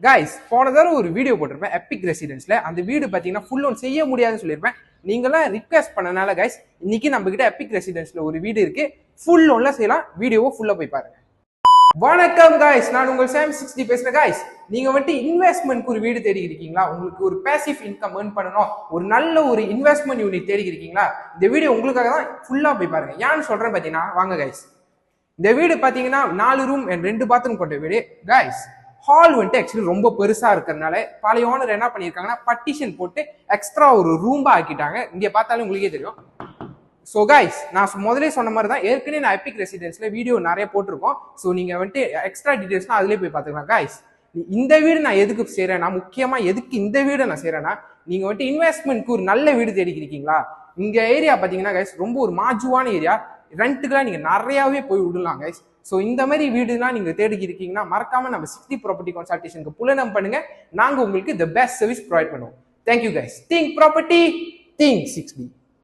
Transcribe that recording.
Guys போன தடவை ஒரு வீடியோ போட்டிருப்பேன் எபிக் ரெசிடென்ஸ்ல. அந்த வீடு பார்த்தீங்கன்னா ஃபுல் லோன் செய்ய முடியாதுன்னு சொல்லியிருப்பேன். நீங்களாம் ரிக்வெஸ்ட் பண்ணனால கைஸ் இன்னைக்கு நம்ம கிட்ட எபிக் ரெசிடென்ஸ்ல ஒரு வீடு இருக்கு, ஃபுல் லோன்ல செய்யலாம். வீடியோவை ஃபுல்லா போய் பாருங்க. வணக்கம் கைஸ், நான் உங்கள் சாம் 60 பேசுறேன். கைஸ் நீங்க வந்துட்டு இன்வெஸ்ட்மெண்ட்க்கு ஒரு வீடு தேடி இருக்கீங்களா? உங்களுக்கு ஒரு பேசிவ் இன்கம் ஏர்ன் பண்ணணும், ஒரு நல்ல ஒரு இன்வெஸ்ட்மெண்ட் யூனிட் தேடி இருக்கீங்களா? இந்த வீடியோ உங்களுக்காக தான், ஃபுல்லா போய் பாருங்க. ஏன்னு சொல்றேன் பார்த்தீங்கன்னா, வாங்க கைஸ். இந்த வீடு பார்த்தீங்கன்னா 4 ரூம் அண்ட் 2 பாத்ரூம் கொண்ட வீடு. கைஸ் ஹால் வந்துட்டு ஆக்சுவலி ரொம்ப பெருசா இருக்கிறதுனால பழைய ஓனர் என்ன பண்ணியிருக்காங்கன்னா பட்டிஷன் போட்டு எக்ஸ்ட்ரா ஒரு ரூம்பா ஆக்கிட்டாங்க. இங்க பார்த்தாலும் உங்களுக்கே தெரியும். ஸோ கைஸ் நான் முதலே சொன்ன மாதிரி தான், ஏற்கனவே நான் எபிக் ரெசிடென்ஸ்ல வீடியோ நிறைய போட்டிருக்கோம். ஸோ நீங்க வந்துட்டு எக்ஸ்ட்ரா டீடைல்ஸ்னா அதுலேயே போய் பார்த்துக்கலாம். கைஸ் இந்த வீடு நான் எதுக்கு செய்யறேன்னா, முக்கியமா எதுக்கு இந்த வீடை நான் செய்யறேன்னா, நீங்க வந்துட்டு இன்வெஸ்ட்மெண்ட்க்கு ஒரு நல்ல வீடு தேடிக்கிறீங்களா? இங்க ஏரியா பாத்தீங்கன்னா கைஸ் ரொம்ப ஒரு மாஜுவான ஏரியா. ரெண்ட்டுக்குலாம் நீங்க நிறையாவே போய் விடலாம் கைஸ். ஸோ இந்த மாதிரி வீடுலாம் நீங்க தேடி இருக்கீங்கன்னா மறக்காம நம்ம 60 ப்ராப்பர்ட்டி கன்சல்டேஷனுக்கு புலனம் பண்ணுங்க. நாங்க உங்களுக்கு தி பெஸ்ட் சர்வீஸ் ப்ரொவைட் பண்ணுவோம். Thank you guys. Think property, think 60.